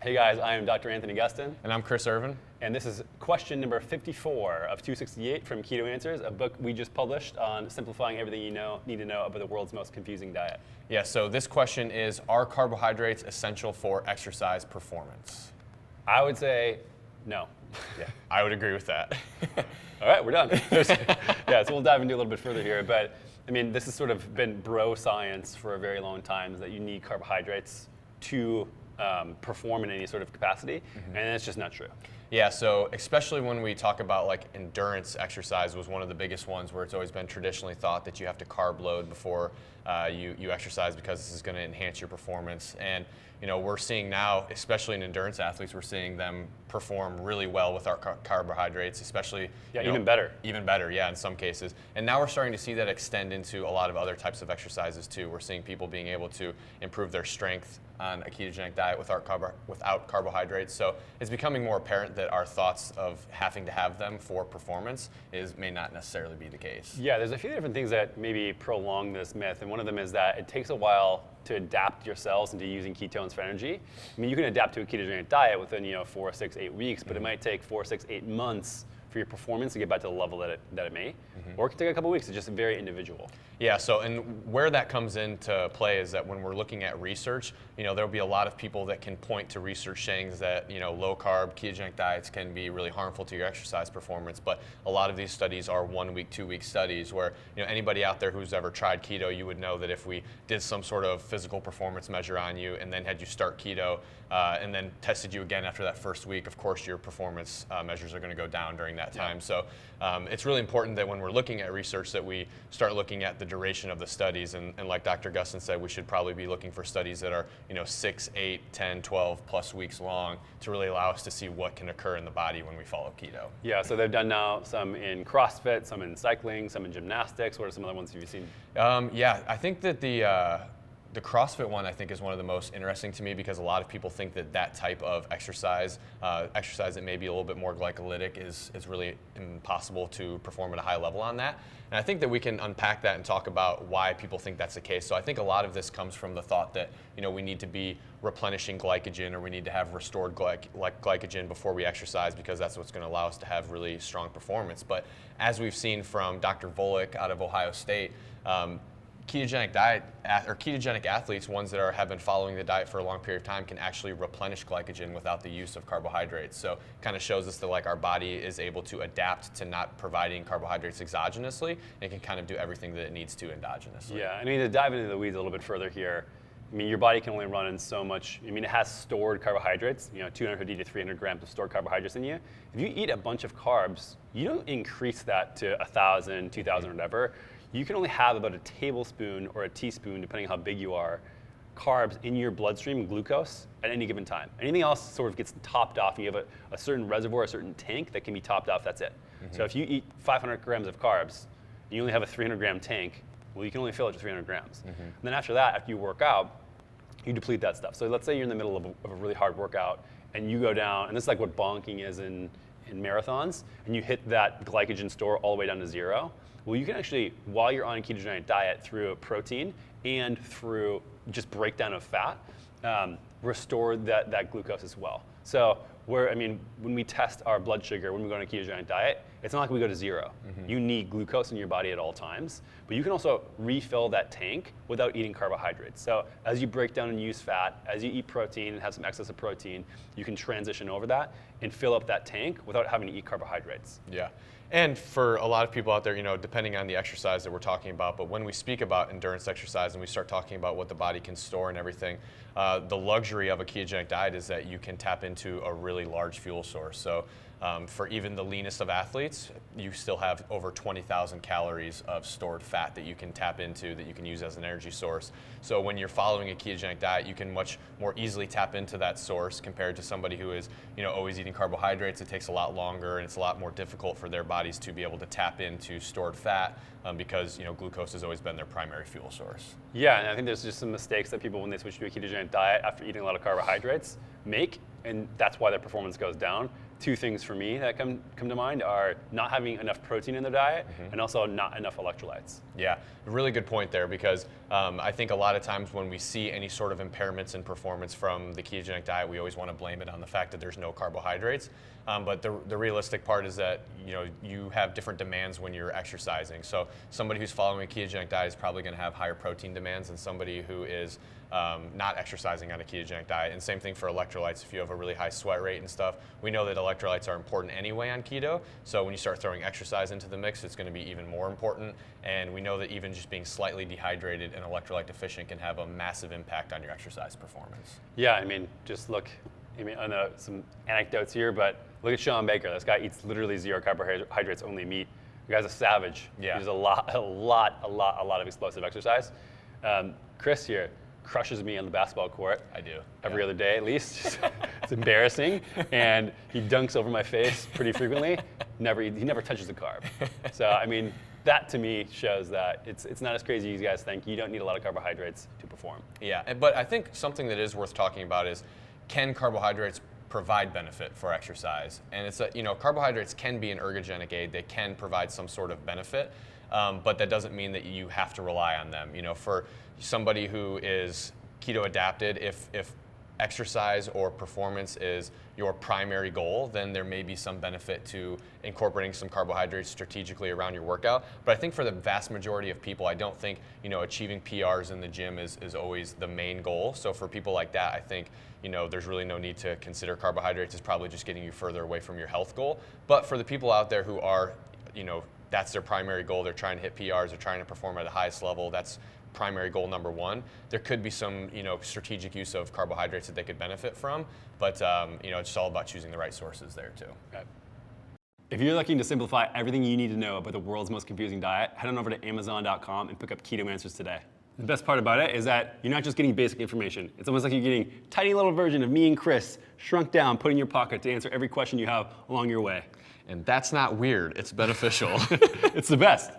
Hey guys, I am Dr. Anthony Gustin. And I'm Chris Irvin. And this is question number 54 of 268 from Keto Answers, a book we just published on simplifying everything you need to know about the world's most confusing diet. Yeah, so this question is, are carbohydrates essential for exercise performance? I would say no. Yeah, I would agree with that. All right, we're done. Yeah, so we'll dive into a little bit further here. But I mean, this has sort of been bro science for a very long time, is that you need carbohydrates to perform in any sort of capacity, and it's just not true. Yeah, so especially when we talk about like endurance exercise was one of the biggest ones where it's always been traditionally thought that you have to carb load before you exercise because this is going to enhance your performance. And you know, we're seeing now, especially in endurance athletes, we're seeing them perform really well with our carbohydrates, especially even better. Even better, yeah, in some cases. And now we're starting to see that extend into a lot of other types of exercises too. We're seeing people being able to improve their strength on a ketogenic diet without carbohydrates. So it's becoming more apparent that our thoughts of having to have them for performance may not necessarily be the case. Yeah, there's a few different things that maybe prolong this myth, and one of them is that it takes a while to adapt your cells into using ketones for energy. I mean, you can adapt to a ketogenic diet within 4, 6, 8 weeks, but it might take 4, 6, 8 months for your performance to get back to the level that it may, or it can take a couple weeks. It's just very individual. Yeah, so and where that comes into play is that when we're looking at research, there'll be a lot of people that can point to research saying that low carb ketogenic diets can be really harmful to your exercise performance, but a lot of these studies are 1 week, 2 week studies where anybody out there who's ever tried keto, you would know that if we did some sort of physical performance measure on you and then had you start keto and then tested you again after that first week, of course your performance measures are going to go down during that time. So it's really important that when we're looking at research that we start looking at the duration of the studies, and like Dr. Gustin said, we should probably be looking for studies that are 6, 8, 10, 12 plus weeks long to really allow us to see what can occur in the body when we follow keto. Yeah, so they've done now some in CrossFit, some in cycling, some in gymnastics. What are some other ones have you seen? Yeah, I think that the CrossFit one I think is one of the most interesting to me because a lot of people think that type of exercise that may be a little bit more glycolytic is really impossible to perform at a high level on that. And I think that we can unpack that and talk about why people think that's the case. So I think a lot of this comes from the thought that we need to be replenishing glycogen, or we need to have restored glycogen before we exercise because that's what's going to allow us to have really strong performance. But as we've seen from Dr. Volek out of Ohio State, ketogenic athletes, ones that have been following the diet for a long period of time, can actually replenish glycogen without the use of carbohydrates. So kind of shows us that our body is able to adapt to not providing carbohydrates exogenously and can kind of do everything that it needs to endogenously. Yeah, I mean, to dive into the weeds a little bit further here, I mean, your body can only run in so much. I mean, it has stored carbohydrates, 250 to 300 grams of stored carbohydrates in you. If you eat a bunch of carbs, you don't increase that to 1,000, 2,000, whatever. You can only have about a tablespoon or a teaspoon, depending how big you are, carbs in your bloodstream, glucose, at any given time. Anything else sort of gets topped off. You have a certain reservoir, a certain tank that can be topped off, that's it. So if you eat 500 grams of carbs, and you only have a 300 gram tank, well, you can only fill it to 300 grams. And then after that, after you work out, you deplete that stuff. So let's say you're in the middle of a really hard workout, and you go down, and this is like what bonking is in marathons, and you hit that glycogen store all the way down to zero. Well, you can actually, while you're on a ketogenic diet, through a protein and through just breakdown of fat, restore that glucose as well. So when we test our blood sugar, when we go on a ketogenic diet, it's not like we go to zero. You need glucose in your body at all times, but you can also refill that tank without eating carbohydrates. So as you break down and use fat, as you eat protein and have some excess of protein, you can transition over that and fill up that tank without having to eat carbohydrates. Yeah. And for a lot of people out there, depending on the exercise that we're talking about, but when we speak about endurance exercise and we start talking about what the body can store and everything, the luxury of a ketogenic diet is that you can tap into a really large fuel source. So for even the leanest of athletes, you still have over 20,000 calories of stored fat that you can tap into, that you can use as an energy source. So when you're following a ketogenic diet, you can much more easily tap into that source compared to somebody who is always eating carbohydrates. It takes a lot longer and it's a lot more difficult for their bodies to be able to tap into stored fat because glucose has always been their primary fuel source. Yeah, and I think there's just some mistakes that people, when they switch to a ketogenic diet after eating a lot of carbohydrates, make, and that's why their performance goes down. Two things for me that come to mind are not having enough protein in their diet and also not enough electrolytes. Yeah, a really good point there, because I think a lot of times when we see any sort of impairments in performance from the ketogenic diet, we always want to blame it on the fact that there's no carbohydrates. But the realistic part is that you have different demands when you're exercising. So somebody who's following a ketogenic diet is probably going to have higher protein demands than somebody who is not exercising on a ketogenic diet. And same thing for electrolytes. If you have a really high sweat rate and stuff, we know that electrolytes are important anyway on keto. So when you start throwing exercise into the mix, it's going to be even more important. And we know that even just being slightly dehydrated and electrolyte deficient can have a massive impact on your exercise performance. Yeah, I mean, just look. I mean, I know some anecdotes here, but look at Sean Baker. This guy eats literally 0 carbohydrates, only meat. The guy's a savage. Yeah. He does a lot of explosive exercise. Chris here crushes me on the basketball court. I do. Every other day at least. It's embarrassing. And he dunks over my face pretty frequently. He never touches a carb. So, I mean, that to me shows that it's not as crazy as you guys think. You don't need a lot of carbohydrates to perform. Yeah, but I think something that is worth talking about is, can carbohydrates provide benefit for exercise? And it's carbohydrates can be an ergogenic aid. They can provide some sort of benefit, but that doesn't mean that you have to rely on them. For somebody who is keto adapted, if exercise or performance is your primary goal, then there may be some benefit to incorporating some carbohydrates strategically around your workout. But I think for the vast majority of people, I don't think achieving PRs in the gym is always the main goal. So for people like that, I think there's really no need to consider carbohydrates. It's probably just getting you further away from your health goal. But for the people out there who are, that's their primary goal, they're trying to hit PRs, they're trying to perform at the highest level, that's primary goal number one. There could be some strategic use of carbohydrates that they could benefit from, but it's all about choosing the right sources there too. Okay. If you're looking to simplify everything you need to know about the world's most confusing diet, head on over to Amazon.com and pick up Keto Answers today. The best part about it is that you're not just getting basic information. It's almost like you're getting a tiny little version of me and Chris shrunk down, put in your pocket to answer every question you have along your way. And that's not weird, it's beneficial. It's the best.